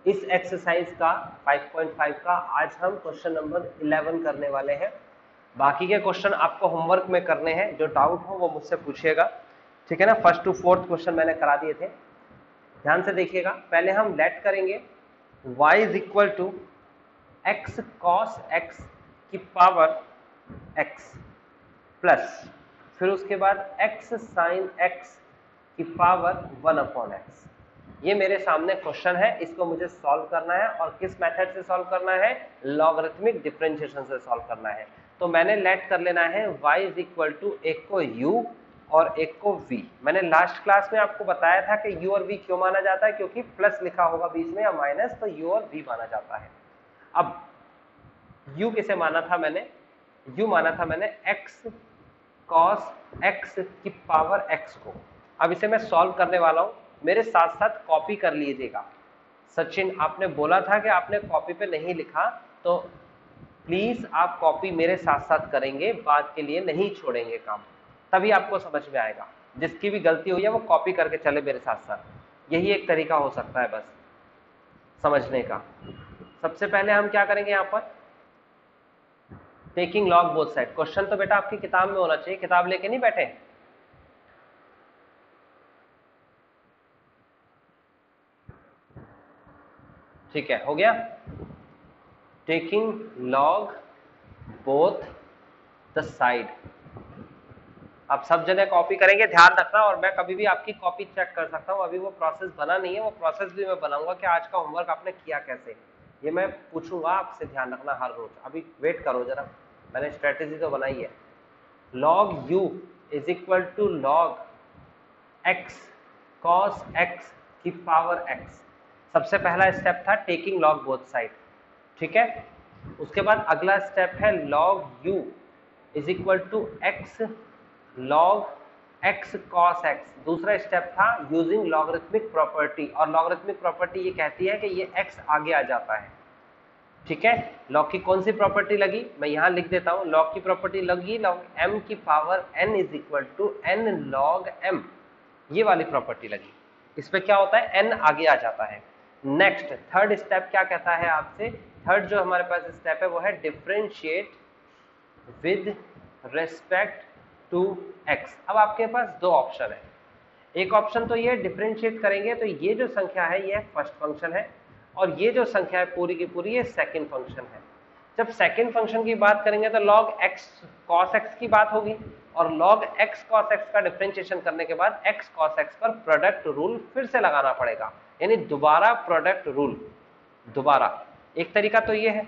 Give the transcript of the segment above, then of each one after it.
इस एक्सरसाइज का 5.5 का आज हम क्वेश्चन नंबर 11 करने वाले हैं। बाकी के क्वेश्चन आपको होमवर्क में करने हैं, जो डाउट हो वो मुझसे पूछिएगा, ठीक है ना। फर्स्ट टू फोर्थ क्वेश्चन मैंने करा दिए थे, ध्यान से देखिएगा। पहले हम लेट करेंगे y is equal to x cos x की पावर x प्लस फिर उसके बाद x साइन x की पावर 1/x। ये मेरे सामने क्वेश्चन है, इसको मुझे सॉल्व करना है। और किस मेथड से सॉल्व करना है? लॉगरिथमिक डिफरेंशिएशन से सॉल्व करना है। तो मैंने लेट कर लेना है y इज इक्वल टू एक को u और एक को v। मैंने लास्ट क्लास में आपको बताया था कि u और v क्यों माना जाता है, क्योंकि प्लस लिखा होगा बीच में या माइनस, तो u और v माना जाता है। अब u किसे माना था मैंने? u माना था मैंने x cos x की पावर x को। अब इसे मैं सॉल्व करने वाला हूं, मेरे साथ साथ कॉपी कर लीजिएगा। सचिन, आपने बोला था कि आपने कॉपी पे नहीं लिखा, तो प्लीज आप कॉपी मेरे साथ साथ करेंगे, बाद के लिए नहीं छोड़ेंगे काम, तभी आपको समझ में आएगा। जिसकी भी गलती हुई है वो कॉपी करके चले मेरे साथ साथ, यही एक तरीका हो सकता है बस समझने का। सबसे पहले हम क्या करेंगे, यहां पर taking log both side. Question तो बेटा आपकी किताब में होना चाहिए, किताब लेके नहीं बैठे? ठीक है, हो गया। Taking log both the side. अब सब जने कॉपी करेंगे, ध्यान रखना। और मैं कभी भी आपकी कॉपी चेक कर सकता हूँ, अभी वो प्रोसेस बना नहीं है, वो प्रोसेस भी मैं बनाऊंगा कि आज का होमवर्क आपने किया कैसे, ये मैं पूछूंगा आपसे, ध्यान रखना हर रोज। अभी वेट करो जरा, मैंने स्ट्रेटेजी तो बनाई है। Log u is equal to log x cos x की पावर x। सबसे पहला स्टेप था टेकिंग लॉग बोथ साइड, ठीक है। उसके बाद अगला स्टेप है log u is equal to x log x cos x। दूसरा स्टेप था यूजिंग लॉगरिथमिक प्रॉपर्टी, और लॉगरिथमिक प्रॉपर्टी ये कहती है कि ये x आगे आ जाता है, ठीक है। लॉग की कौन सी प्रॉपर्टी लगी, मैं यहां लिख देता हूं। लॉग की प्रॉपर्टी लगी लॉग m की power n is equal to n log m, ये वाली प्रॉपर्टी लगी। इस पे क्या होता है, n आगे आ जाता है। नेक्स्ट थर्ड स्टेप क्या कहता है आपसे? थर्ड जो हमारे पास स्टेप है वो है differentiate with respect to x। अब आपके पास दो ऑप्शन है। एक ऑप्शन तो ये डिफरेंशिएट करेंगे तो ये जो संख्या है ये फर्स्ट फंक्शन है, और ये जो संख्या है पूरी की पूरी ये सेकंड फंक्शन है। जब सेकंड फंक्शन की बात करेंगे तो log x cos x की बात होगी, और log x cos x का डिफरेंशिएशन करने के बाद x cos x पर प्रोडक्ट रूल फिर से लगाना पड़ेगा, यानी दोबारा प्रोडक्ट रूल दोबारा। एक तरीका तो ये है।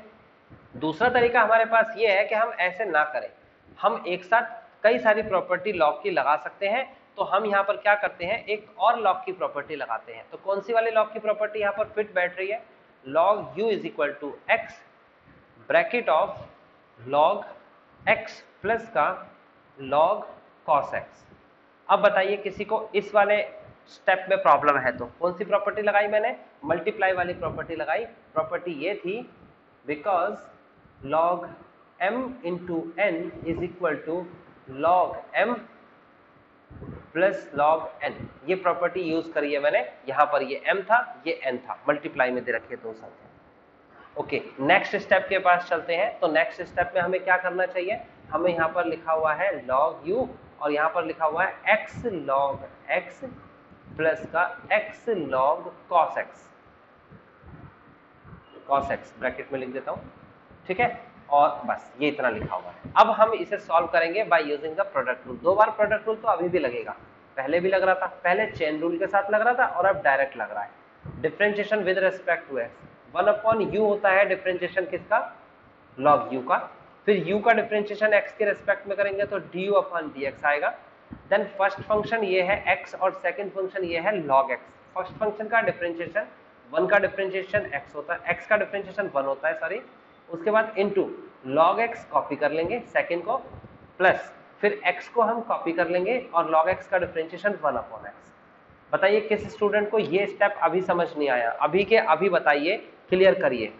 दूसरा तरीका हमारे पास ये है कि हम ऐसे ना करें, हम एक साथ कई सारी प्रॉपर्टी लॉग की लगा सकते हैं। तो हम यहां पर क्या करते हैं, एक और लॉग की प्रॉपर्टी लगाते हैं। तो कौन सी वाली लॉग की प्रॉपर्टी यहां पर फिट बैठ रही है? log u is equal to x bracket of log x plus का log cos x। अब बताइए किसी को इस वाले स्टेप में प्रॉब्लम है तो कौन सी प्रॉपर्टी लगाई मैंने? मल्टीप्लाई वाली प्रॉपर्टी लगाई। प्रॉपर्टी ये थी because log m into n is equal to log m plus log n। ये प्रॉपर्टी यूज करी है मैंने, यहां पर ये m था ये n था, मल्टीप्लाई में दे रखे दो संख्या। ओके, नेक्स्ट स्टेप के पास चलते हैं। तो नेक्स्ट स्टेप में हमें क्या करना चाहिए? हमें यहाँ पर लिखा हुआ है log u, और यहाँ पर लिखा हुआ है x log x प्लस का x log cos x, cos x bracket में लिख देता हूँ, ठीक है। और बस ये इतना लिखा हुआ है। अब हम इसे सॉल्व करेंगे by using the product rule. दो बार प्रोडक्ट रूल तो अभी भी लगेगा, पहले भी लग रहा था, पहले चेन रूल के साथ लग रहा था और अब डायरेक्ट लग रहा है। Differentiation with respect to x, 1/u होता है डिफरेंशिएशन किसका? log u का। फिर u का डिफरेंशिएशन x के रिस्पेक्ट में करेंगे तो du/dx आएगा। देन फर्स्ट फंक्शन ये है x और सेकंड फंक्शन ये है log x। फर्स्ट फंक्शन का डिफरेंशिएशन 1 का डिफरेंशिएशन x होता है, x का डिफरेंशिएशन 1 होता है सॉरी। उसके बाद इनटू log x कॉपी कर लेंगे सेकंड को, प्लस फिर x को हम कॉपी कर लेंगे और log x का डिफरेंशिएशन 1/x। बताइए किस स्टूडेंट को ये स्टेप अभी समझ नहीं आया? अभी के अभी बताइए, क्लियर करिए,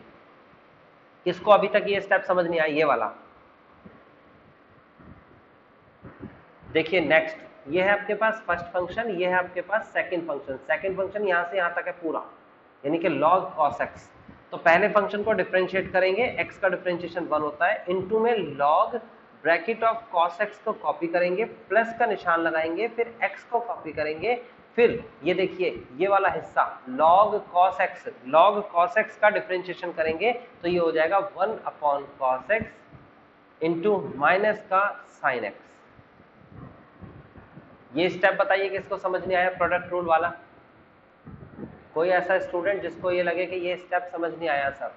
किसको अभी तक ये स्टेप समझ नहीं आया ये वाला? देखिए नेक्स्ट, ये है आपके पास फर्स्ट फंक्शन, ये है आपके पास सेकंड फंक्शन। सेकंड फंक्शन यहां से यहां तक है पूरा, यानी कि log cos x। तो पहले फंक्शन को डिफरेंशिएट करेंगे, x का डिफरेंशिएशन 1 होता है, इनटू में log bracket of cos x को कॉपी करेंगे, प्लस का निशान लगाएंगे, फिर x को कॉपी करेंगे, फिर ये देखिए ये वाला हिस्सा log cos x का डिफरेंशिएशन करेंगे तो ये हो जाएगा 1 upon cos x into minus का sin x। ये स्टेप बताइए किसको समझ नहीं आया प्रोडक्ट रूल वाला? कोई ऐसा स्टूडेंट जिसको ये लगे कि ये स्टेप समझ नहीं आया सर?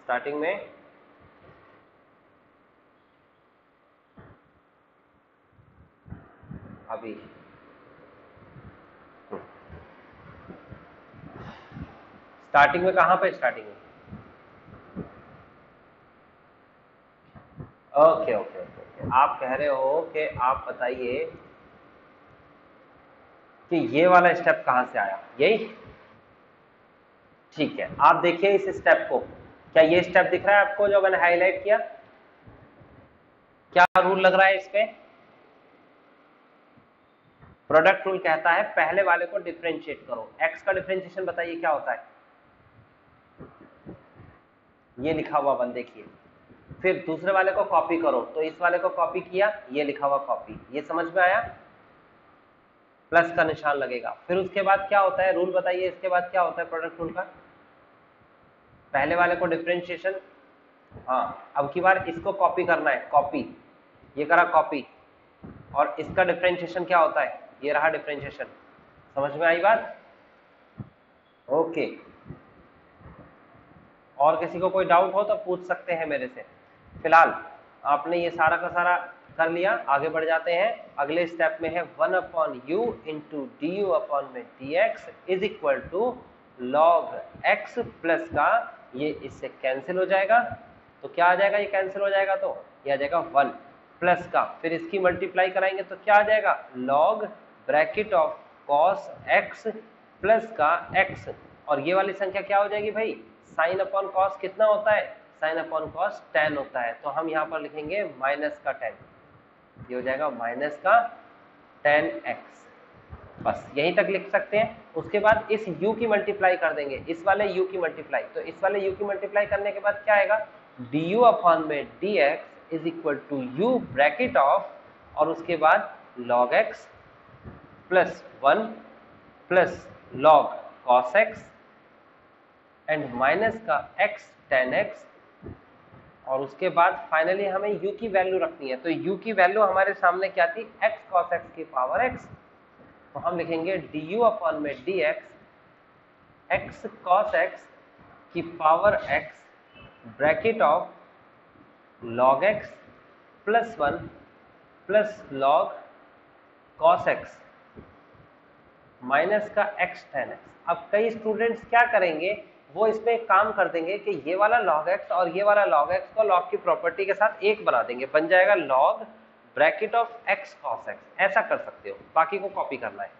स्टार्टिंग में अभी स्टार्टिंग में कहां पे? स्टार्टिंग में ओके ओके ओके। आप कह रहे हो कि आप बताइए कि ये वाला स्टेप कहां से आया, यही? ठीक है, आप देखिए इस स्टेप को, क्या ये स्टेप दिख रहा है आपको जो मैंने हाईलाइट किया? क्या रूल लग रहा है इस पे? प्रोडक्ट रूल कहता है पहले वाले को डिफरेंशिएट करो। x का डिफरेंशिएशन बताइए क्या होता है? ये लिखा हुआ 1 देखिए, फिर दूसरे वाले को कॉपी करो, तो इस वाले को कॉपी किया, ये लिखा हुआ कॉपी, ये समझ में आया? प्लस का निशान लगेगा। फिर उसके बाद क्या होता है, रूल बताइए इसके बाद क्या होता है प्रोडक्ट रूल का? पहले वाले को डिफरेंशिएशन, हाँ अब की बार इसको कॉपी करना है, कॉपी, ये करा कॉपी, और इसका डिफरेंशिएशन क्या होता है, ये रहा डिफरेंशिएशन। समझ में आई बात? ओके। और किसी को कोई डाउट हो तो पूछ सकते हैं मेरे से। फिलहाल आपने ये सारा का सारा कर लिया, आगे बढ़ जाते हैं। अगले स्टेप में है 1 upon you into D you upon में D X is equal to log X plus का, ये इससे कैंसिल हो जाएगा, तो क्या आ जाएगा, ये कैंसिल हो जाएगा तो ये आ जाएगा 1 प्लस का, फिर इसकी मल्टीप्लाई कराएंगे तो क्या आ जाएगा, log bracket of cos x plus का एक्स, और ये वाली संख्या क्या हो जाएगी भाई, साइन अपॉन कॉस कितना होता है, साइन अपॉन कॉस tan होता है, तो हम यहाँ पर लिखेंगे माइनस का tan, ये हो जाएगा माइनस का tan x। बस यहीं तक लिख सकते हैं। उसके बाद इस u की मल्टीप्लाई कर देंगे, इस वाले u की मल्टीप्लाई, तो इस वाले u की मल्टीप्लाई करने के बाद क्या आएगा, du अपॉन में dx is equal to u bracket of, और उसके बाद log x plus 1 plus log cos x and minus का x tan x, और उसके बाद फाइनली हमें u की वैल्यू रखनी है, तो u की वैल्यू हमारे सामने क्या थी, x cos x की पावर x, तो हम लिखेंगे du अपॉन में dx x cos x की power x bracket of log x plus 1 plus log cos x minus का x tan x। अब कई स्टूडेंट्स क्या करेंगे, वो इसमें एक काम कर देंगे कि ये वाला log x और ये वाला log x को log की प्रॉपर्टी के साथ एक बना देंगे, बन जाएगा log bracket of x cos x, ऐसा कर सकते हो, बाकी को कॉपी करना है।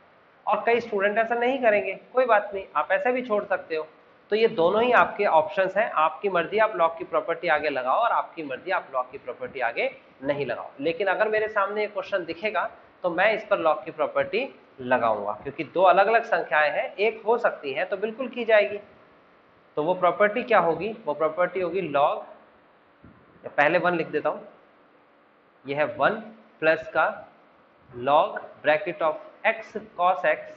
और कई स्टूडेंट ऐसा नहीं करेंगे, कोई बात नहीं, आप ऐसे भी छोड़ सकते हो। तो ये दोनों ही आपके ऑप्शंस हैं, आपकी मर्जी आप log की प्रॉपर्टी आगे लगाओ और आपकी मर्जी आप log की प्रॉपर्टी आगे नहीं लगाओ। लेकिन अगर मेरे सामने एक क्वेश्चन दिखेगा तो मैं इस पर log की प्रॉपर्टी लगाऊंगा, क्योंकि दो अलग अलग संख्याएं हैं, एक हो सकती है तो बिल्कुल की जाएगी। तो वो प्रॉपर्टी क्या होगी, वो प्रॉपर्टी होगी log, पहले 1 लिख देता हूं, ये है 1 प्लस का log bracket of x cos x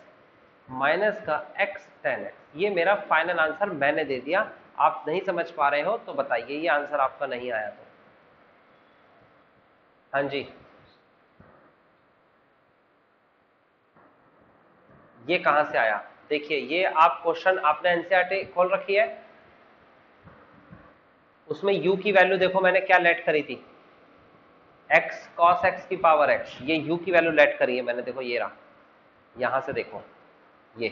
minus का x tan x। ये मेरा फाइनल आंसर मैंने दे दिया। आप नहीं समझ पा रहे हो तो बताइए, ये आंसर आपका नहीं आया तो। हाँ जी, ये कहां से आया? देखिए ये आप क्वेश्चन आपने एनसीईआरटी खोल रखी है, उसमें u की वैल्यू देखो मैंने क्या लेट करी थी, x cos x की पावर x, ये u की वैल्यू लेट करी है मैंने, देखो ये रहा, यहां से देखो ये,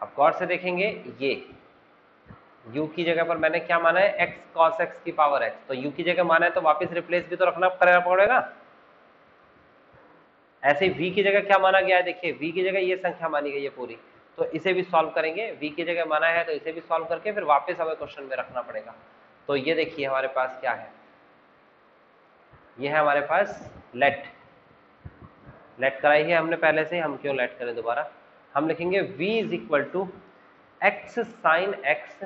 अब गौर से देखेंगे, ये u की जगह पर मैंने क्या माना है, x cos x की पावर x, तो u की जगह माना है तो वापस रिप्लेस भी तो रखना पड़ेगा। ऐसे ही v की जगह क्या माना गया है, देखिए v की जगह ये संख्या मानी गई है पूरी, तो इसे भी सॉल्व करेंगे, v की जगह माना है तो इसे भी सॉल्व करके फिर वापस हमें क्वेश्चन में रखना पड़ेगा। तो ये देखिए हमारे पास क्या है, ये है हमारे पास लेट लेट कराई है हमने पहले से, हम क्यों लेट करें दोबारा। हम लिखेंगे v is equal to x sine x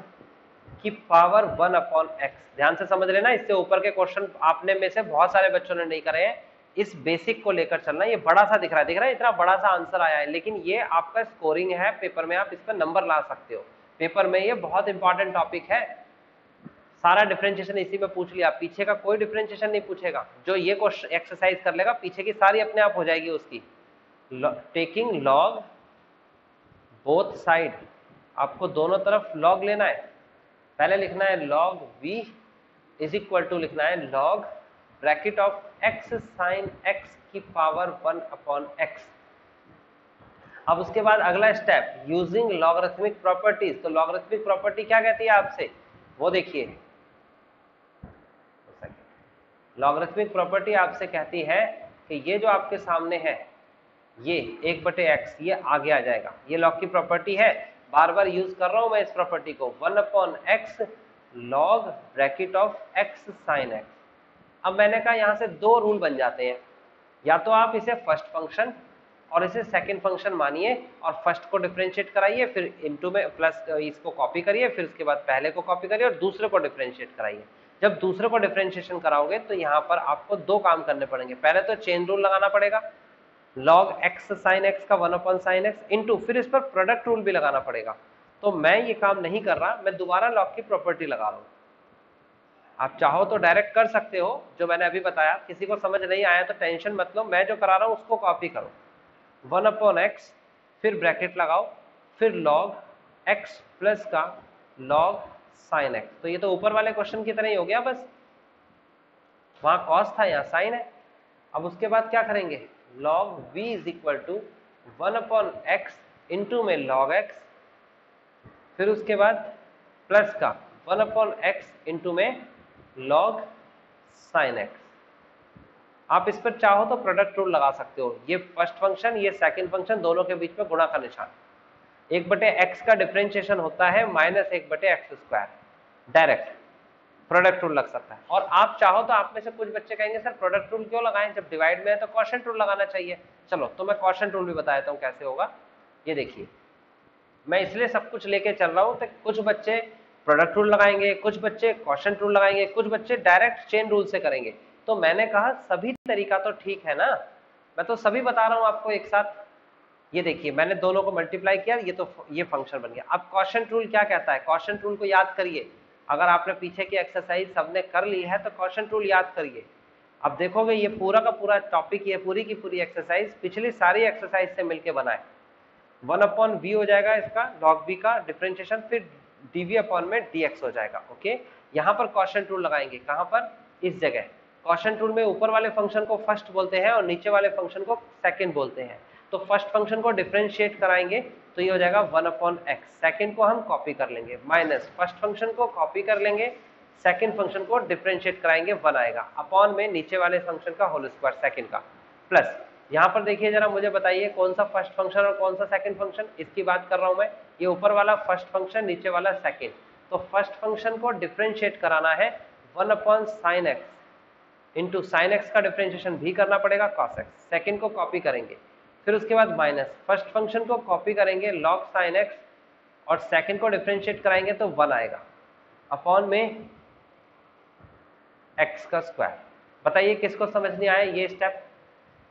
की पावर 1/x। ध्यान से समझ लेना, इससे ऊपर के क्वेश्चन आपने में से बहुत सारे बच्चों ने नहीं करे हैं। इस बेसिक को लेकर चलना। ये बड़ा सा दिख रहा है, इतना बड़ा सा आंसर आया है, लेकिन ये आपका स्कोरिंग है पेपर में, आप इस पर नंबर ला सकते हो। पेपर में ये बहुत इंपॉर्टेंट टॉपिक है। सारा डिफरेंशिएशन इसी में पूछ लिया, पीछे का कोई डिफरेंशिएशन नहीं पूछेगा। जो ये क्वेश्चन एक्सरसाइज कर लेगा, पीछे की सारी अपने आप हो जाएगी उसकी। टेकिंग लॉग बोथ साइड, आपको दोनों तरफ लॉग लेना है। पहले लिखना है log v is equal to लिखना है log bracket of x sine x की पावर 1/x। अब उसके बाद अगला स्टेप यूजिंग लॉगरिथमिक प्रॉपर्टीज। तो लॉगरिथमिक प्रॉपर्टी क्या कहती है आपसे, वो देखिए। लॉगरिथमिक प्रॉपर्टी आपसे कहती है कि ये जो आपके सामने है ये 1/x ये आगे आ जाएगा। ये लॉग की प्रॉपर्टी है, बार बार यूज कर रहा हूं मैं इस प्रॉपर्टी को। 1/x log bracket of x sine x। अब मैंने कहा यहां से दो रूल बन जाते हैं, या तो आप इसे फर्स्ट फंक्शन और इसे सेकंड फंक्शन मानिए और फर्स्ट को डिफरेंशिएट कराइए, फिर इनटू में प्लस इसको कॉपी करिए, फिर उसके बाद पहले को कॉपी करिए और दूसरे को डिफरेंशिएट कराइए। जब दूसरे को डिफरेंशिएशन कराओगे तो यहाँ पर आपको दो काम करने पड़ेंगे। पहले तो चेन रूल लगाना पड़ेगा, log x साइन x का 1/sin x इंटू, फिर इस पर प्रोडक्ट रूल भी लगाना पड़ेगा। तो मैं ये काम नहीं कर रहा, मैं दोबारा log की प्रॉपर्टी लगा रहा हूं। आप चाहो तो डायरेक्ट कर सकते हो जो मैंने अभी बताया, किसी को समझ नहीं आया तो टेंशन मत लो, मैं जो करा रहा हूं उसको कॉपी करो। 1/x फिर ब्रैकेट लगाओ, फिर log x प्लस का log sin x। तो ये तो ऊपर वाले क्वेश्चन की तरह ही हो गया, बस वहां cos था यहाँ sin है। अब उसके बाद क्या करेंगे, log v is equal to 1/x into में log x, फिर उसके बाद प्लस का 1/x इंटू में log sin x। आप इस पर चाहो तो प्रोडक्ट रूल लगा सकते हो। ये फर्स्ट फंक्शन ये सेकंड फंक्शन दोनों के बीच में गुणा का निशान। 1/x का डिफरेंशिएशन होता है -1/x²। डायरेक्ट प्रोडक्ट रूल लग सकता है। और आप चाहो तो आप में से कुछ बच्चे कहेंगे सर प्रोडक्ट रूल क्यों लगाएं, जब डिवाइड में है तो क्वोशिएंट रूल लगाना चाहिए। चलो तो मैं क्वोशिएंट रूल भी बता देता हूं कैसे होगा। ये देखिए, मैं इसलिए सब कुछ लेके चल रहा हूं तो कुछ बच्चे प्रोडक्ट रूल लगाएंगे, कुछ बच्चे क्वोशिएंट रूल लगाएंगे, कुछ बच्चे डायरेक्ट चेन रूल से करेंगे। तो मैंने कहा सभी तरीका तो ठीक है ना, मैं तो सभी बता रहा हूं आपको एक साथ। ये देखिए मैंने दोनों को मल्टीप्लाई किया, ये फंक्शन बन गया। अब क्वोशिएंट रूल क्या कहता है, क्वोशिएंट रूल को याद करिए। अगर आपने पीछे की एक्सरसाइज सबने कर ली है तो क्वोशिएंट रूल याद करिए। अब देखोगे ये पूरा का पूरा टॉपिक, ये पूरी की पूरी एक्सरसाइज पिछली सारी एक्सरसाइज से मिलकर बना है। 1/v हो जाएगा इसका log v का डिफरेंशिएशन, फिर dv में dx हो जाएगा। ओके, यहाँ पर क्वोशिएंट रूल लगाएंगे, कहाँ पर, इस जगह। क्वोशिएंट रूल में ऊपर वाले फंक्शन को फर्स्ट बोलते हैं और नीचे वाले फंक्शन को सेकंड बोलते हैं। तो फर्स्ट फंक्शन को डिफरेंशिएट कराएंगे तो ये हो जाएगा 1/x। सेकंड को हम कॉपी कर लेंगे, माइनस फर्स्ट फंक्शन को कॉपी कर लेंगे, सेकंड फंक्शन को डिफरेंशिएट कराएंगे 1 आएगा, अपॉन में नीचे वाले फंक्शन का होल स्क्वायर सेकंड का, प्लस यहाँ पर देखिए जरा मुझे बताइए कौन सा फर्स्ट फंक्शन और कौन सा सेकंड फंक्शन, इसकी बात कर रहा हूं मैं। ये ऊपर वाला फर्स्ट फंक्शन, नीचे वाला सेकंड। तो फर्स्ट फंक्शन को डिफरेंशिएट कराना है 1/sin x into sine x का डिफरेंशिएशन भी करना पड़ेगा cos x। सेकंड को कॉपी करेंगे, फिर उसके बाद माइनस फर्स्ट फंक्शन को कॉपी करेंगे log sin x और सेकंड को डिफरेंशिएट कराएंगे तो 1 आएगा, अपॉन में x का स्क्वायर। बताइए किसको समझ नहीं आया ये स्टेप,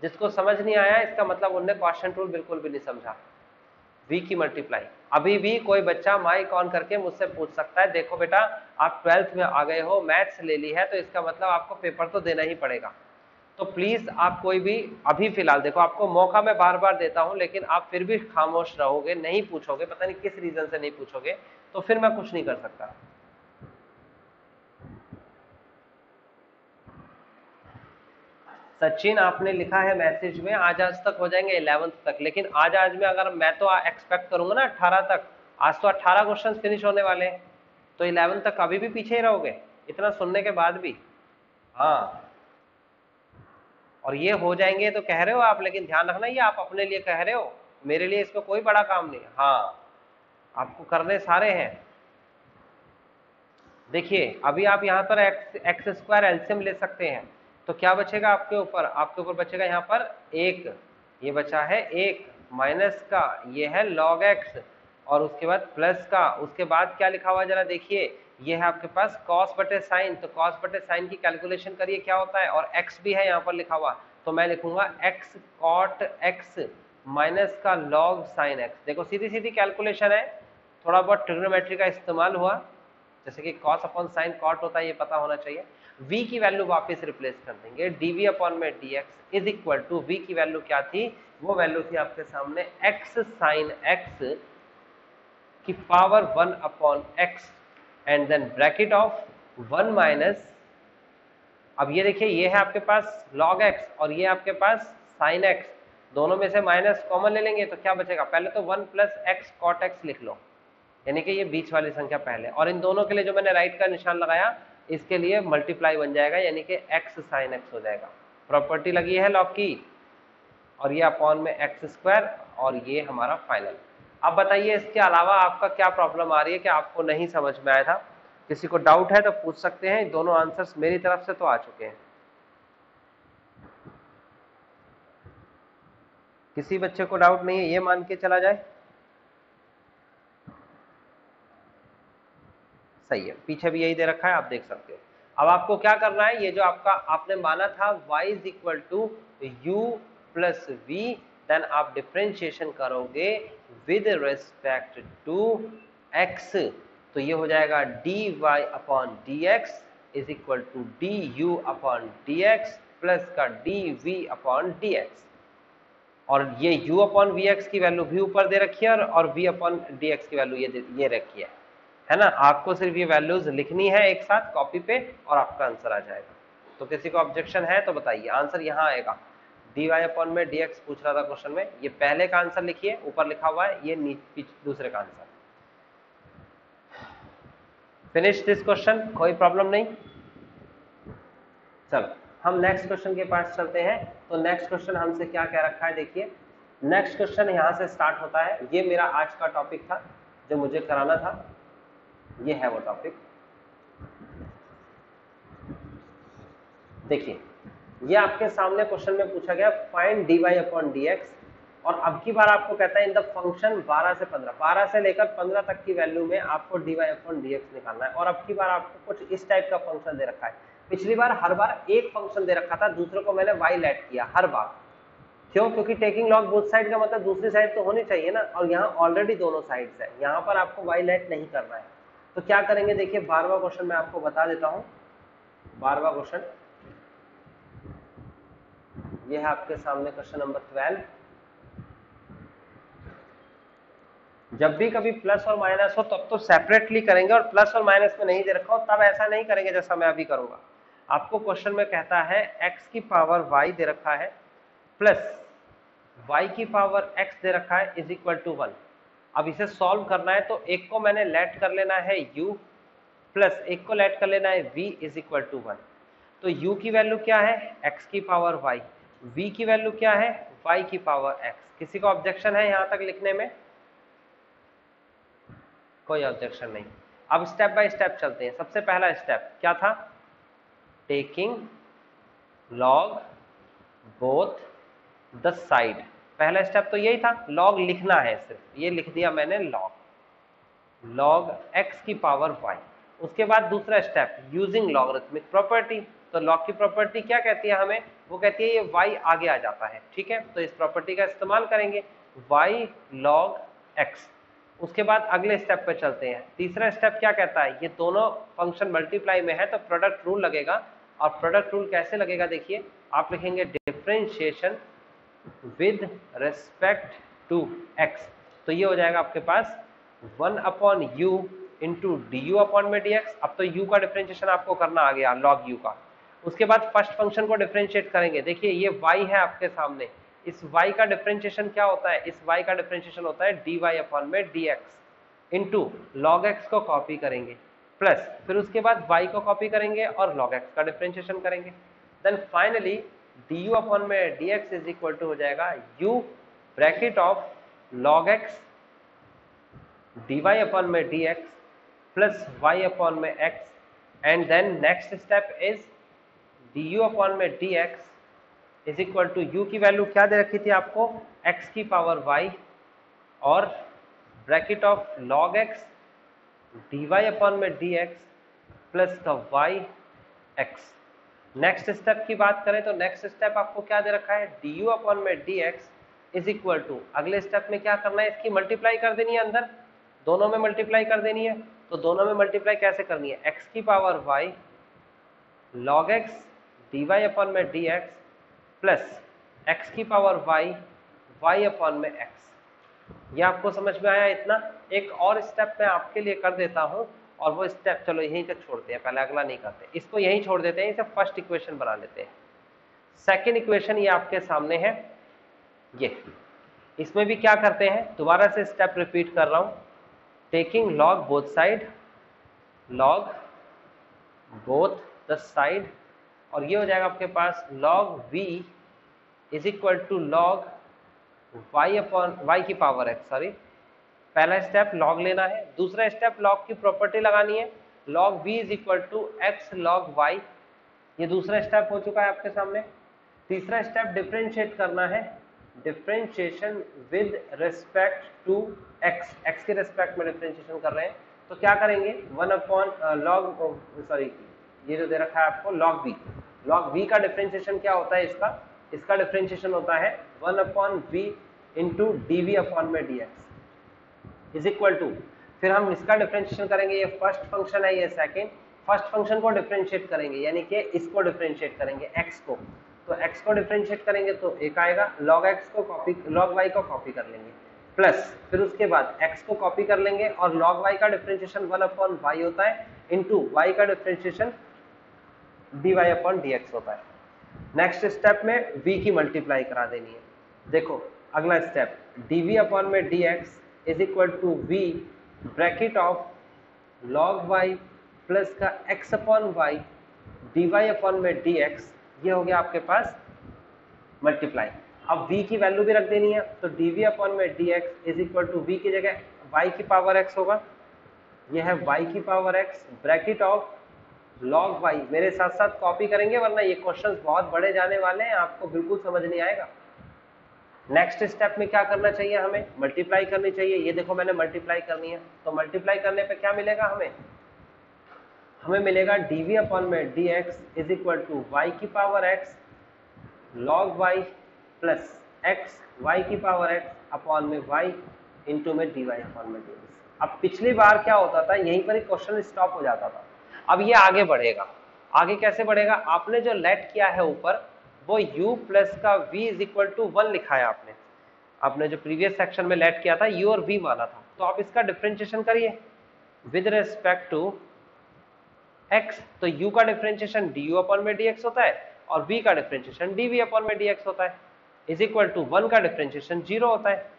जिसको समझ नहीं आया इसका मतलब उनने क्वोशिएंट रूल बिल्कुल भी नहीं समझा। v की मल्टीप्लाई अभी भी कोई बच्चा माइक ऑन करके मुझसे पूछ सकता है, देखो बेटा आप 12th में आ गए हो, मैथ्स ले ली है तो इसका मतलब आपको पेपर तो देना ही पड़ेगा। तो प्लीज आप कोई भी अभी फिलहाल देखो, आपको मौका मैं बार बार देता हूं लेकिन आप फिर भी खामोश रहोगे, नहीं पूछोगे, पता नहीं किस रीजन से नहीं पूछोगे, तो फिर मैं कुछ नहीं कर सकता। सचिन आपने लिखा है मैसेज में आज तक हो जाएंगे 11th तक, लेकिन आज में अगर मैं तो एक्सपेक्ट करूंगा ना 18 तक, आज तो 18 क्वेश्चन फिनिश होने वाले हैं, तो 11 तक अभी भी पीछे ही रहोगे इतना सुनने के बाद भी। हाँ, और ये हो जाएंगे तो कह रहे हो आप, लेकिन ध्यान रखना ये आप अपने लिए कह रहे हो, मेरे लिए इसमें कोई बड़ा काम नहीं। हाँ, आपको करने सारे हैं। देखिए अभी आप यहाँ पर एक्स स्क्वायर एलसीएम ले सकते हैं, तो क्या बचेगा आपके ऊपर, आपके ऊपर बचेगा यहाँ पर 1 ये बचा है 1 माइनस का ये है log x और उसके बाद प्लस का, उसके बाद क्या लिखा हुआ जरा देखिए, ये है आपके पास cos बटे साइन, तो cos बटे साइन की कैलकुलेशन करिए क्या होता है, और x भी है यहाँ पर लिखा हुआ, तो मैं लिखूंगा x cot x माइनस का log साइन x। देखो सीधी सीधी कैलकुलेशन है, थोड़ा बहुत ट्रिग्नोमेट्री का इस्तेमाल हुआ, जैसे कि cos अपॉन साइन कॉट होता है ये पता होना चाहिए। v की वैल्यू वापस रिप्लेस कर देंगे, dv अपॉन में dx is equal to v की वैल्यू क्या थी, वो वैल्यू थी आपके सामने x साइन x की power 1 upon x and then bracket of 1 minus, अब ये देखिए ये है आपके पास log x और ये आपके पास साइन x, दोनों में से माइनस कॉमन ले लेंगे तो क्या बचेगा, पहले तो 1 प्लस एक्स कॉट एक्स लिख लो, यानी कि ये बीच वाली संख्या पहले, और इन दोनों के लिए जो मैंने राइट का निशान लगाया इसके लिए मल्टीप्लाई बन जाएगा, यानी कि x साइन x हो जाएगा। प्रॉपर्टी लगी है लॉग की, और ये अपॉन में एक्स स्क्वायर, और ये हमारा फाइनल। अब बताइए इसके अलावा आपका क्या प्रॉब्लम आ रही है, क्या आपको नहीं समझ में आया था, किसी को डाउट है तो पूछ सकते हैं, दोनों आंसर्स मेरी तरफ से तो आ चुके हैं। किसी बच्चे को डाउट नहीं है ये मान के चला जाए, सही है, पीछे भी यही दे रखा है आप देख सकते हो। अब आपको क्या करना है, ये जो आपका आपने माना था y is equal to u plus v, then आप डिफ्रेंशिएशन करोगे विद रिस्पेक्ट टू x, तो ये हो जाएगा dy upon dx is equal to du upon dx plus का dv अपॉन dx, और ये u अपॉन vx की वैल्यू भी ऊपर दे रखी है और v अपॉन dx की वैल्यू ये रखी है ना। आपको सिर्फ ये वैल्यूज लिखनी है एक साथ कॉपी पे और आपका आंसर आ जाएगा। तो किसी को ऑब्जेक्शन है तो बताइए, आंसर यहाँ आएगा, dy अपॉन में dx पूछ रहा था क्वेश्चन में, ये पहले का आंसर लिखिए, ऊपर लिखा हुआ है, ये दूसरे का आंसर। फिनिश दिस क्वेश्चन, कोई प्रॉब्लम नहीं। चलो हम नेक्स्ट क्वेश्चन के पास चलते हैं। तो नेक्स्ट क्वेश्चन हमसे क्या कह रखा है, देखिए नेक्स्ट क्वेश्चन यहाँ से स्टार्ट होता है, ये मेरा आज का टॉपिक था जो मुझे कराना था, ये है वो टॉपिक। देखिए ये आपके सामने क्वेश्चन में पूछा गया फाइंड dy अपॉन dx, और अब की बार आपको कहता है इन द फंक्शन 12 से 15, 12 से लेकर 15 तक की वैल्यू में आपको dy अपॉन dx निकालना है, और अब की बार आपको कुछ इस टाइप का फंक्शन दे रखा है। पिछली बार हर बार एक फंक्शन दे रखा था, दूसरे को मैंने y लेट किया हर बार, क्यों, क्योंकि टेकिंग लॉग बोथ साइड का मतलब दूसरी साइड तो होनी चाहिए ना, और यहाँ ऑलरेडी दोनों साइड्स है, यहाँ पर आपको y लेट नहीं करना है। तो क्या करेंगे, देखिए 12वां क्वेश्चन मैं आपको बता देता हूँ। 12वां क्वेश्चन ये है आपके सामने, क्वेश्चन नंबर 12। जब भी कभी प्लस और माइनस हो तब तो सेपरेटली करेंगे, और प्लस और माइनस में नहीं दे रखा हो तब ऐसा नहीं करेंगे जैसा मैं अभी करूंगा। आपको क्वेश्चन में कहता है x की पावर y दे रखा है प्लस y की पावर x दे रखा है इज इक्वल टू 1। अब इसे सॉल्व करना है तो एक को मैंने लेट कर लेना है u प्लस एक को लेट कर लेना है v इज इक्वल टू 1। तो u की वैल्यू क्या है, x की पावर y, v की वैल्यू क्या है, y की पावर x। किसी का ऑब्जेक्शन है यहां तक लिखने में, कोई ऑब्जेक्शन नहीं। अब स्टेप बाय स्टेप चलते हैं। सबसे पहला स्टेप क्या था, taking log both the side. पहला स्टेप तो यही था, लॉग लिखना है, सिर्फ ये लिख दिया मैंने, लॉग x की पावर y। उसके बाद दूसरा स्टेप यूजिंग लॉगरिथमिक प्रॉपर्टी। तो लॉग की प्रॉपर्टी क्या कहती है हमें, वो कहती है ये y आगे आ जाता है, ठीक है, तो इस प्रॉपर्टी का इस्तेमाल करेंगे, y log x। उसके बाद अगले स्टेप पे चलते हैं। तीसरा स्टेप क्या कहता है, ये दोनों फंक्शन मल्टीप्लाई में है तो प्रोडक्ट रूल लगेगा, और प्रोडक्ट रूल कैसे लगेगा, देखिए आप लिखेंगे differentiation with respect to x। तो ये हो जाएगा आपके पास 1 upon you into D you upon में dx। अब तो u का डिफरेंशिएशन आपको करना आ गया log u का। उसके बाद फर्स्ट फंक्शन को डिफरेंशिएट करेंगे। देखिए ये y है आपके सामने, इस y का डिफरेंशिएशन क्या होता है, इस y का डिफरेंशिएशन होता है dy अपॉन में dx इंटू log x को कॉपी करेंगे, प्लस फिर उसके बाद y को कॉपी करेंगे और log x का डिफरेंशिएशन करेंगे। देन फाइनली du अपॉन में dx इज इक्वल टू हो जाएगा u bracket of log x dy upon में dx प्लस y अपॉन में x, and then next step is du upon में dx is equal to u की value क्या दे रखी थी आपको, x की पावर y और bracket of log x dy upon में dx प्लस का y x। नेक्स्ट स्टेप की बात करें तो नेक्स्ट स्टेप आपको क्या दे रखा है, du अपॉन में dx इज इक्वल टू, अगले स्टेप में क्या करना है, इसकी मल्टीप्लाई कर देनी है, अंदर दोनों में मल्टीप्लाई कर देनी है। तो दोनों में मल्टीप्लाई कैसे करनी है, x की power y log x dy upon में dx प्लस x की पावर y अपॉन में x। ये आपको समझ में आया इतना। एक और स्टेप मैं आपके लिए कर देता हूं, और वो स्टेप चलो यहीं तक छोड़ते हैं, पहले अगला नहीं करते, इसको यहीं छोड़ देते हैं, इसे फर्स्ट इक्वेशन बना लेते हैं। सेकेंड इक्वेशन ये आपके सामने है, ये इसमें भी क्या करते हैं, दोबारा से स्टेप रिपीट कर रहा हूं, taking log both side, log both the side, और ये हो जाएगा आपके पास log v is equal to log y upon y की पावर x। सॉरी, पहला स्टेप log लेना है, दूसरा स्टेप log की प्रॉपर्टी लगानी है, log v is equal to x log y। ये दूसरा स्टेप हो चुका है आपके सामने। तीसरा स्टेप डिफरेंशिएट करना है, differentiation with respect to x, x के रिस्पेक्ट में डिफरेंशिएशन कर रहे हैं, तो क्या करेंगे, 1 अपॉन log, सॉरी ये जो दे रखा है आपको log v का डिफरेंशिएशन क्या होता है, इसका डिफरेंशिएशन होता है 1 upon v into dv upon में dx इज इक्वल टू, फिर हम इसका डिफरेंशिएशन करेंगे, ये फर्स्ट फंक्शन है, ये सेकंड, फर्स्ट फंक्शन को डिफरेंशिएट करेंगे, यानी कि इसको डिफरेंशिएट करेंगे x को, तो x को डिफरेंशिएट करेंगे तो एक आएगा, log x को कॉपी, log y को कॉपी कर लेंगे, प्लस फिर उसके बाद x को कॉपी कर लेंगे, और log y का डिफरेंशिएशन 1 अपॉन y होता है, इंटू y का डिफरेंशिएशन dy अपॉन dx होता है। नेक्स्ट स्टेप में v की मल्टीप्लाई करा देनी है। देखो अगला स्टेप, dv अपॉन में dx is equal to v bracket of log y plus का x upon y dy upon में dx, ये हो गया आपके पास मल्टीप्लाई। अब v की वैल्यू भी रख देनी है, तो dv अपॉन में dx is equal to v की जगह y की पावर x होगा, ये है y की power x bracket of log y, मेरे साथ साथ कॉपी करेंगे वरना ये क्वेश्चंस बहुत बड़े जाने वाले हैं, आपको बिल्कुल समझ नहीं आएगा। नेक्स्ट स्टेप में क्या करना चाहिए, हमें मल्टीप्लाई करनी चाहिए, ये देखो मैंने मल्टीप्लाई करनी है, तो मल्टीप्लाई करने पे क्या मिलेगा हमें मिलेगा dv अपॉन में dx is equal to y की power x log y plus x y की पावर x अपॉन में y इंटू में dy अपॉन में dx। अब पिछली बार क्या होता था, यहीं पर ही क्वेश्चन स्टॉप हो जाता था, अब ये आगे बढ़ेगा। आगे कैसे बढ़ेगा, आपने जो लेट किया है ऊपर वो u प्लस का v इज इक्वल टू 1 लिखा है आपने जो प्रीवियस सेक्शन में लेट किया था u और v माना था, तो आप इसका डिफरेंशिएशन करिए विद रिस्पेक्ट टू x, तो u का डिफरेंशिएशन du अपॉन में dx होता है और v का डिफरेंशिएशन dv अपॉन में dx होता है, इज इक्वल टू 1 का डिफरेंशिएशन 0 होता है।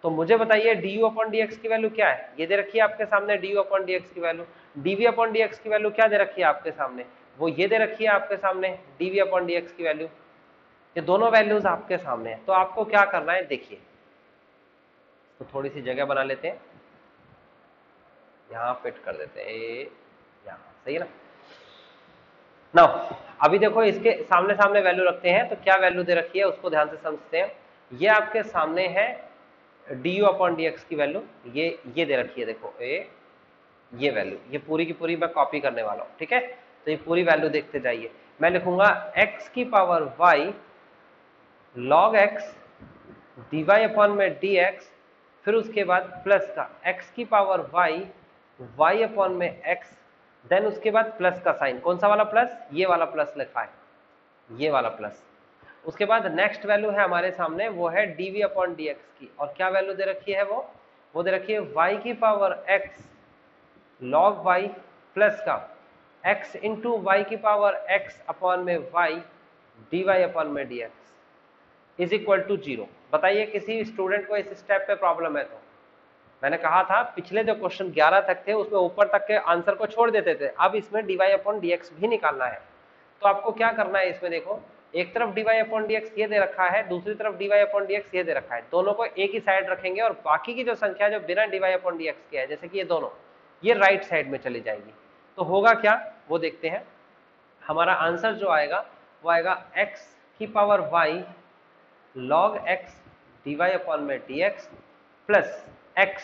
तो मुझे बताइए du अपॉन dx की वैल्यू क्या है, ये दे रखी है आपके सामने du अपॉन dx की वैल्यू, dv अपॉन dx की वैल्यू क्या दे रखी है आपके सामने, वो ये दे रखी है आपके सामने dv अपॉन dx की वैल्यू, ये दोनों वैल्यूज आपके सामने है। तो आपको क्या करना है, देखिए तो थोड़ी सी जगह बना लेते हैं, यहाँ फिट कर देते हैं, यहाँ सही है ना। नाउ अभी देखो इसके सामने सामने वैल्यू रखते हैं, तो क्या वैल्यू दे रखी है उसको ध्यान से समझते हैं। ये आपके सामने है du अपॉन dx की वैल्यू, ये दे रखी है, देखो ये वैल्यू, ये पूरी की पूरी मैं कॉपी करने वाला हूँ, ठीक है। तो ये पूरी वैल्यू देखते जाइए, मैं लिखूंगा x की power y log x dy upon में dx, फिर उसके बाद प्लस का x की पावर y अपॉन में x, देन उसके बाद प्लस का साइन, कौन सा वाला प्लस, ये वाला प्लस लिखा है, ये वाला प्लस। उसके बाद नेक्स्ट वैल्यू है हमारे सामने, वो है dv अपॉन dx की, और क्या वैल्यू दे रखी है, वो दे रखी है y की power x log y plus का x इंटू वाई की पावर x अपॉन में y dy अपॉन में dx इज इक्वल टू 0। बताइए किसी स्टूडेंट को इस स्टेप पे प्रॉब्लम है तो, मैंने कहा था पिछले जो क्वेश्चन 11 तक थे उसमें ऊपर तक के आंसर को छोड़ देते थे, अब इसमें dy अपॉन dx भी निकालना है। तो आपको क्या करना है, इसमें देखो एक तरफ dy अपॉन dx ये दे रखा है, दूसरी तरफ dy अपॉन dx ये दे रखा है, दोनों को एक ही साइड रखेंगे और बाकी की जो संख्या जो बिना dy अपॉन dx के है, जैसे कि ये दोनों, ये राइट साइड में चली जाएगी। तो होगा क्या वो देखते हैं, हमारा आंसर जो आएगा वो आएगा x की power y log x dy upon में dx प्लस x।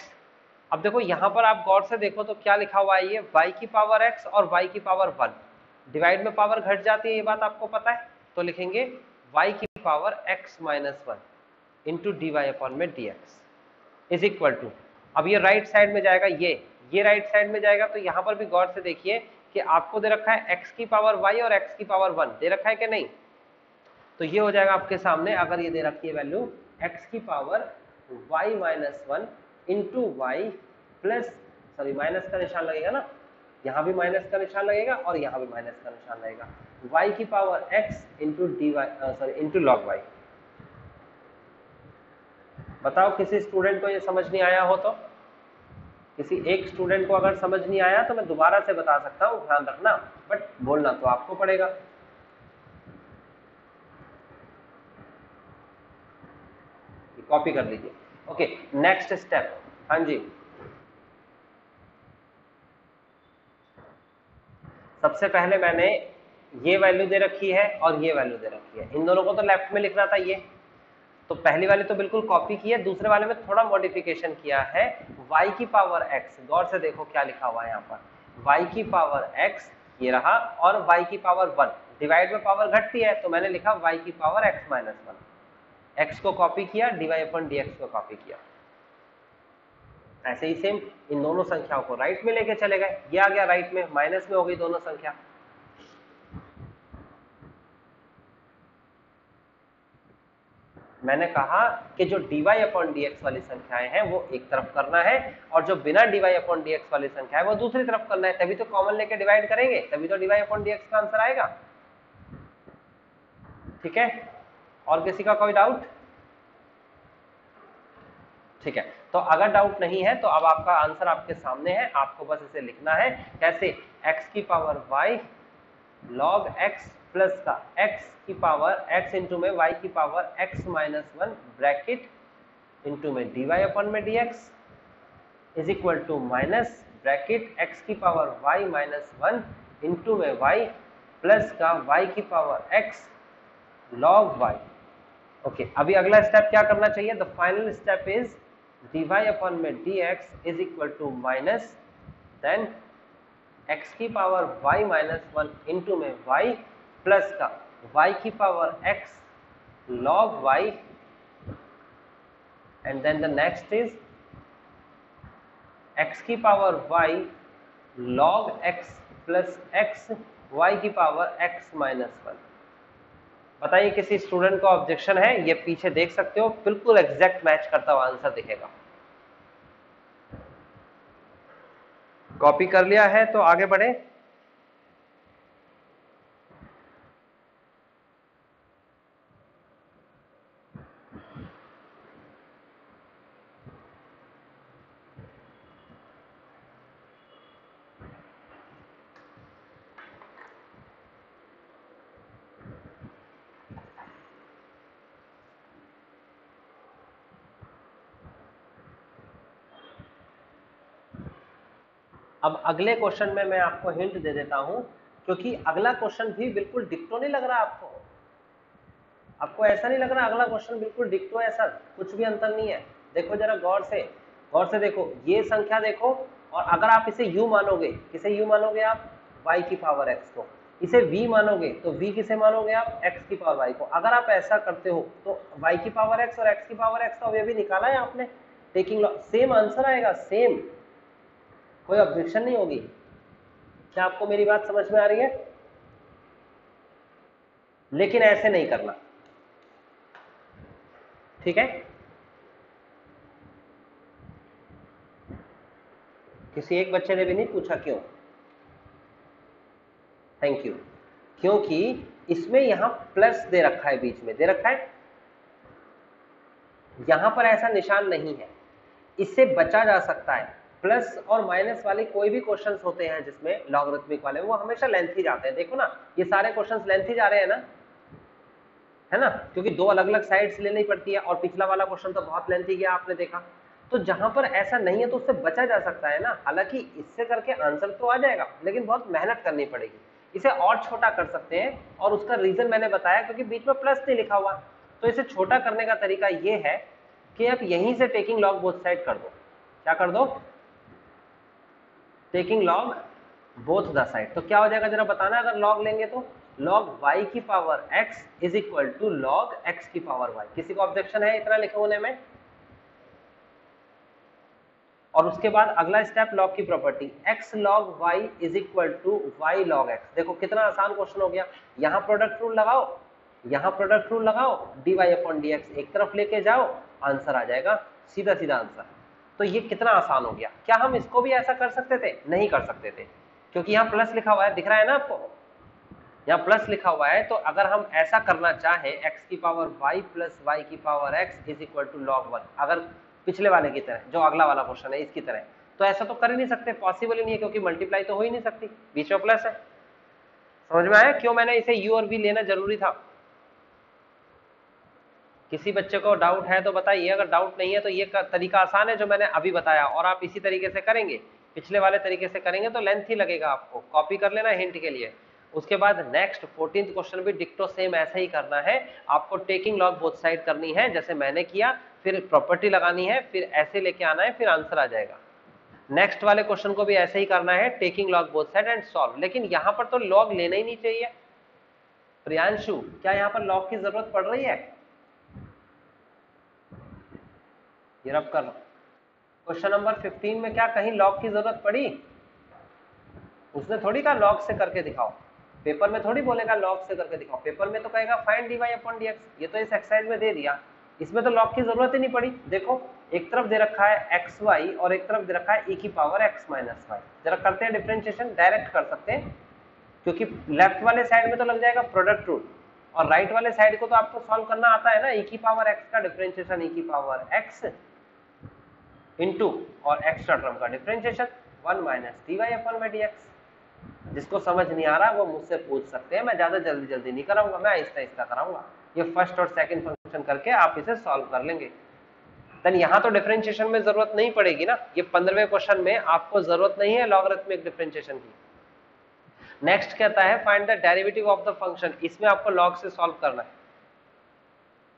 अब देखो यहां पर आप गौर से देखो तो क्या लिखा हुआ है, ये y की पावर x और y की पावर 1, डिवाइड में पावर घट जाती है, ये बात आपको पता है, तो लिखेंगे y की power x minus 1 into D Y upon में dx इज इक्वल टू, अब ये राइट साइड में जाएगा, ये राइट साइड में जाएगा, तो यहां पर भी गौर से देखिए कि आपको दे रखा है x की पावर y और x की पावर 1 दे रखा है कि नहीं, तो ये हो जाएगा आपके सामने, अगर ये दे रखी है वैल्यू x की power y minus 1 into Y plus, sorry minus का निशान लगेगा ना, यहां भी माइनस का निशान लगेगा और यहां भी माइनस का निशान लगेगा, y की power x into D Y, sorry into log y। बताओ किसी स्टूडेंट को ये समझ नहीं आया हो तो, किसी एक स्टूडेंट को अगर समझ नहीं आया तो मैं दोबारा से बता सकता हूं, ध्यान रखना, बट बोलना तो आपको पड़ेगा। कॉपी कर लीजिए। Okay, next step. हाँ जी, सबसे पहले मैंने ये वैल्यू दे रखी है और ये वैल्यू दे रखी है, इन दोनों को तो लेफ्ट में लिखना था, ये तो पहली वाली तो बिल्कुल कॉपी की है, दूसरे वाले में थोड़ा मॉडिफिकेशन किया है, y की पावर x, गौर से देखो क्या लिखा हुआ है यहाँ पर, y की पावर x ये रहा और y की पावर 1, डिवाइड में पावर घटती है तो मैंने लिखा y की पावर x माइनस 1, x को कॉपी किया, dy अपॉन dx को कॉपी किया। ऐसे ही सेम इन दोनों संख्याओं को राइट में लेके चले गए, ये आ गया राइट में, माइनस में हो गई दोनों संख्या। मैंने कहा कि जो dy अपॉन dx वाली संख्याएं हैं वो एक तरफ करना है और जो बिना dy अपॉन dx वाली संख्या है वो दूसरी तरफ करना है, तभी तो कॉमन लेके डिवाइड करेंगे, तभी तो dy अपॉन dx का आंसर आएगा। ठीक है, और किसी का कोई डाउट? ठीक है, तो अगर डाउट नहीं है तो अब आपका आंसर आपके सामने है, आपको बस इसे लिखना है कैसे, x की power y log x plus का x की पावर x इंटू में y की power x minus 1 bracket into में dy अपॉन में dx is equal to minus bracket x की पावर y माइनस 1 इंटू में y प्लस का y की power x log y। Okay, अभी अगला स्टेप क्या करना चाहिए, the final step is dy upon में dx is equal to minus then x की पावर y माइनस 1 इंटू में y प्लस का y की power x log y and then the next is x की power y log x plus x y की power x minus 1। बताइए किसी student को objection है? ये पीछे देख सकते हो, बिल्कुल एग्जैक्ट मैच करता हुआ आंसर दिखेगा। कॉपी कर लिया है तो आगे बढ़े। अब अगले क्वेश्चन में मैं आपको हिंट दे देता हूं, क्योंकि अगला क्वेश्चन भी बिल्कुल डिक्टो नहीं लग रहा आपको। आपको ऐसा नहीं लग रहा अगला क्वेश्चन बिल्कुल डिक्टो है? ऐसा कुछ भी अंतर नहीं है। देखो जरा गौर से देखो, ये संख्या देखो, और अगर आप इसे u मानोगे, किसे u मानोगे आप? y की पावर x को। इसे v मानोगे तो v किसे मानोगे आप? x की पावर y को। अगर आप ऐसा करते हो तो y की पावर x और x की पावर x का अवयवी निकाला है आपने, टेकिंग सेम आंसर आएगा, सेम, कोई ऑब्जेक्शन नहीं होगी। क्या आपको मेरी बात समझ में आ रही है? लेकिन ऐसे नहीं करना, ठीक है? किसी एक बच्चे ने भी नहीं पूछा क्यों? Thank you. क्योंकि इसमें यहां प्लस दे रखा है, बीच में दे रखा है, यहां पर ऐसा निशान नहीं है, इससे बचा जा सकता है। प्लस और माइनस वाले कोई भी क्वेश्चंस होते हैं जिसमें लॉगरिथमिक वाले, वो हमेशा लेंथी जाते हैं। देखो ना, ये सारे क्वेश्चंस लेंथी जा रहे हैं ना, है ना, क्योंकि दो अलग अलग साइड्स लेनी पड़ती है, और पिछला वाला क्वेश्चन तो बहुत लेंथी गया, आपने देखा। तो जहां पर ऐसा नहीं है तो उससे बचा जा सकता है ना। हालांकि इससे करके आंसर तो आ जाएगा, लेकिन बहुत मेहनत करनी पड़ेगी। इसे और छोटा कर सकते हैं, और उसका रीजन मैंने बताया क्योंकि बीच में प्लस नहीं लिखा हुआ। तो इसे छोटा करने का तरीका ये है कि आप यहीं से टेकिंग लॉग बोथ साइड कर दो। क्या कर दो? Taking log both the side. तो क्या हो जाएगा जरा बताना, अगर लॉग लेंगे तो log y की power x is equal to log x की पावर y। किसी को ऑब्जेक्शन है इतना लिखे होने में? और उसके बाद अगला स्टेप लॉग की प्रॉपर्टी, x log y is equal to y log x। देखो कितना आसान क्वेश्चन हो गया। यहां प्रोडक्ट रूल लगाओ, यहां प्रोडक्ट रूल लगाओ, dy अपॉन dx एक तरफ लेके जाओ, आंसर आ जाएगा, सीधा सीधा आंसर। तो ये कितना आसान हो गया। क्या हम इसको भी ऐसा कर सकते थे? नहीं कर सकते थे, क्योंकि यहाँ प्लस लिखा हुआ है, दिख रहा है ना आपको, यहाँ प्लस लिखा हुआ है। तो अगर हम ऐसा करना चाहें x की पावर y प्लस y की power x is equal to log 1, अगर पिछले वाले की तरह, जो अगला वाला क्वेश्चन है इसकी तरह, तो ऐसा तो कर ही नहीं सकते, पॉसिबल ही नहीं है, क्योंकि मल्टीप्लाई तो हो ही नहीं सकती, बीच में प्लस है। समझ में आया क्यों मैंने इसे u और v लेना जरूरी था? किसी बच्चे को डाउट है तो बताइए, अगर डाउट नहीं है तो ये तरीका आसान है जो मैंने अभी बताया, और आप इसी तरीके से करेंगे, पिछले वाले तरीके से करेंगे तो लेंथ ही लगेगा आपको, कॉपी कर लेना हिंट के लिए। उसके बाद नेक्स्ट 14th क्वेश्चन भी डिक्टो सेम ऐसा ही करना है, आपको टेकिंग लॉग बोथ साइड करनी है जैसे मैंने किया, फिर प्रॉपर्टी लगानी है, फिर ऐसे लेके आना है, फिर आंसर आ जाएगा। नेक्स्ट वाले क्वेश्चन को भी ऐसे ही करना है, taking log both side and solve. लेकिन यहां पर तो लॉग लेना ही नहीं चाहिए। प्रियांशु, क्या यहां पर लॉग की जरूरत पड़ रही है? ये रब कर लो। क्वेश्चन नंबर 15 में क्या कहीं लॉग की जरूरत पड़ी? उसने थोड़ी कहा लॉग से करके दिखाओ, पेपर में थोड़ी बोलेगा लॉग से करके दिखाओ, पेपर में तो कहेगा फाइंड dy अपॉन dx। ये तो इस एक्सरसाइज में दे दिया, इसमें तो लॉग की जरूरत ही नहीं पड़ी। देखो एक तरफ दे रखा है xy और एक तरफ दे रखा है e की पावर x माइनस y। जरा करते हैं डिफरेंशिएशन, डायरेक्ट कर सकते हैं, क्योंकि लेफ्ट वाले साइड में तो लग जाएगा प्रोडक्ट रूल, और राइट वाले साइड को तो आपको सॉल्व करना आता है ना। e की पावर x का डिफरेंशिएशन e की पावर x इंटू और एक्स्ट्रा टर्म का differentiation 1 minus dy upon dx। जिसको समझ नहीं आ रहा वो मुझसे पूछ सकते हैं, मैं ज्यादा जल्दी जल्दी नहीं कराऊंगा, मैं आहिस्ता आहिस्ता कराऊंगा। ये फर्स्ट और सेकंड फंक्शन करके आप इसे सॉल्व कर लेंगे। देन यहाँ तो डिफरेंशिएशन में जरूरत नहीं पड़ेगी ना, ये 15वें क्वेश्चन में आपको जरूरत नहीं है लॉगरिथमिक डिफरेंशिएशन की। नेक्स्ट कहता है find the derivative of the function, इसमें आपको लॉग से सॉल्व करना है।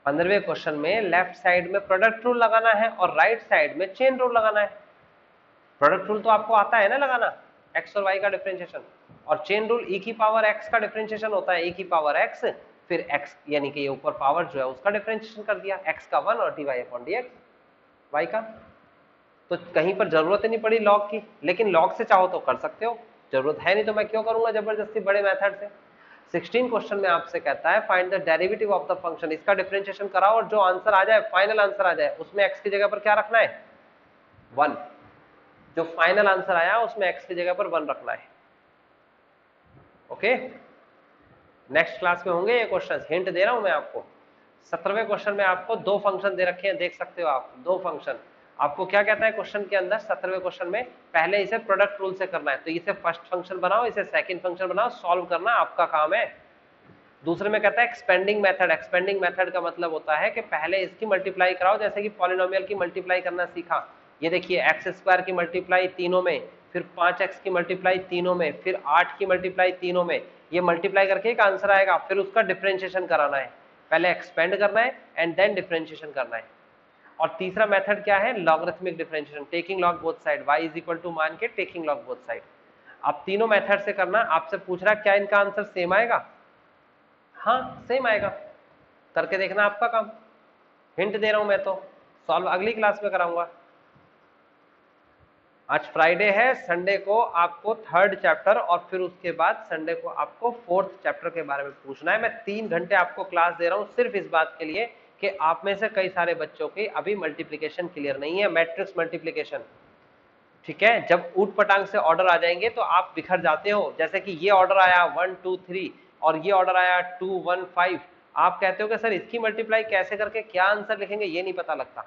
15वें क्वेश्चन में लेफ्ट साइड में प्रोडक्ट रूल लगाना है और राइट साइड में चेन रूल लगाना है। प्रोडक्ट रूल तो आपको आता है ना लगाना, x और y का डिफरेंशिएशन, और चेन रूल e की पावर x का डिफरेंशिएशन होता है e की पावर x, फिर x यानी कि ये ऊपर पावर जो है उसका डिफरेंशिएशन कर दिया, x का 1 और dy अपॉन dx y का। तो कहीं पर जरूरत ही नहीं पड़ी लॉग की, लेकिन लॉग से चाहो तो कर सकते हो, जरूरत है नहीं तो मैं क्यों करूंगा जबरदस्ती बड़े मेथड से। 16 क्वेश्चन में आपसे कहता है find the derivative of the function, इसका डिफरेंशिएशन कराओ और जो आंसर आ जाए, फाइनल आंसर आ जाए, उसमें x की जगह पर क्या रखना है? 1। जो फाइनल आंसर आया उसमें x की जगह पर 1 रखना है। ओके, नेक्स्ट क्लास में होंगे ये क्वेश्चन, हिंट दे रहा हूं मैं आपको। 17वें क्वेश्चन में आपको दो फंक्शन दे रखे हैं, देख सकते हो आप, दो फंक्शन। आपको क्या कहता है क्वेश्चन के अंदर 17वें क्वेश्चन में, पहले इसे प्रोडक्ट रूल से करना है, तो इसे फर्स्ट फंक्शन बनाओ, इसे सेकंड फंक्शन बनाओ, सॉल्व करना आपका काम है। दूसरे में कहता है एक्सपेंडिंग मेथड। एक्सपेंडिंग मेथड का मतलब होता है कि पहले इसकी मल्टीप्लाई कराओ, जैसे कि पॉलिनोमियल की मल्टीप्लाई करना सीखा। ये देखिए एक्स स्क्वायर की मल्टीप्लाई तीनों में, फिर 5x की मल्टीप्लाई तीनों में, फिर 8 की मल्टीप्लाई तीनों में, ये मल्टीप्लाई करके एक आंसर आएगा, फिर उसका डिफरेंशिएशन कराना है। पहले एक्सपेंड करना है एंड देन डिफरेंशिएशन करना है। और तीसरा मेथड क्या है? Logarithmic differentiation, taking log both side, y is equal to मान के टेकिंग लॉग बोथ साइड। अब तीनों मेथड से करना। आपसे पूछ रहा क्या इनका आंसर सेम आएगा? हाँ सेम आएगा, करके देखना आपका काम। हिंट दे रहा हूं मैं, तो सॉल्व अगली क्लास में कराऊंगा। आज फ्राइडे है, संडे को आपको 3rd चैप्टर और फिर उसके बाद संडे को आपको 4th चैप्टर के बारे में पूछना है। मैं 3 घंटे आपको क्लास दे रहा हूं सिर्फ इस बात के लिए कि आप में से कई सारे बच्चों की अभी मल्टीप्लिकेशन क्लियर नहीं है, मैट्रिक्स मल्टीप्लिकेशन। ठीक है, जब ऊट पटांग से ऑर्डर आ जाएंगे तो आप बिखर जाते हो, जैसे कि ये ऑर्डर आया 1 2 3 और ये ऑर्डर आया 2 1 5, आप कहते हो कि सर इसकी मल्टीप्लाई कैसे करके क्या आंसर लिखेंगे, ये नहीं पता लगता।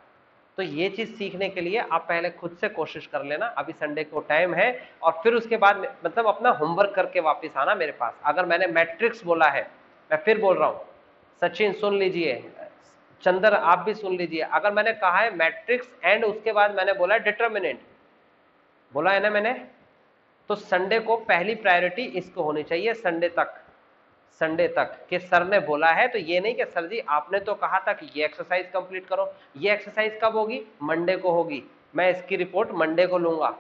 तो ये चीज सीखने के लिए आप पहले खुद से कोशिश कर लेना, अभी संडे को टाइम है, और फिर उसके बाद मतलब अपना होमवर्क करके वापस आना मेरे पास। अगर मैंने मैट्रिक्स बोला है, मैं फिर बोल रहा हूं, सचिन सुन लीजिए, चंदर आप भी सुन लीजिए, अगर मैंने कहा है मैट्रिक्स एंड उसके बाद मैंने बोला है डिटर्मिनेंट, बोला है ना मैंने, तो संडे को पहली प्रायोरिटी इसको होनी चाहिए, संडे तक कि सर ने बोला है। तो ये नहीं कि सर जी आपने तो कहा था कि ये एक्सरसाइज कंप्लीट करो, ये एक्सरसाइज कब होगी, मंडे को होगी, मैं इसकी रिपोर्ट मंडे को लूंगा।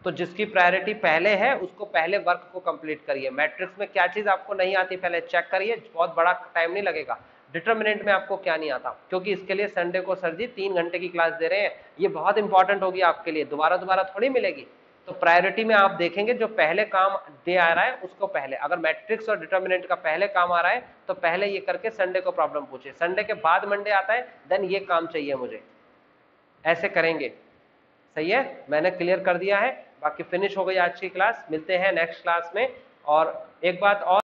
तो जिसकी प्रायोरिटी पहले है उसको पहले वर्क को कंप्लीट करिए। मैट्रिक्स में क्या चीज आपको नहीं आती पहले चेक करिए, बहुत बड़ा टाइम नहीं लगेगा। डिटर्मिनेंट में आपको क्या नहीं आता, क्योंकि इसके लिए संडे को सर जी 3 घंटे की क्लास दे रहे हैं, ये बहुत इंपॉर्टेंट होगी आपके लिए, दोबारा थोड़ी मिलेगी। तो प्रायोरिटी में आप देखेंगे जो पहले काम दे आ रहा है उसको पहले, अगर मैट्रिक्स और डिटर्मिनेंट का पहले काम आ रहा है तो पहले ये करके संडे को प्रॉब्लम पूछे, संडे के बाद मंडे आता है देन ये काम चाहिए मुझे, ऐसे करेंगे। सही है, मैंने क्लियर कर दिया है। बाकी फिनिश हो गई आज की क्लास, मिलते हैं नेक्स्ट क्लास में। और एक बात और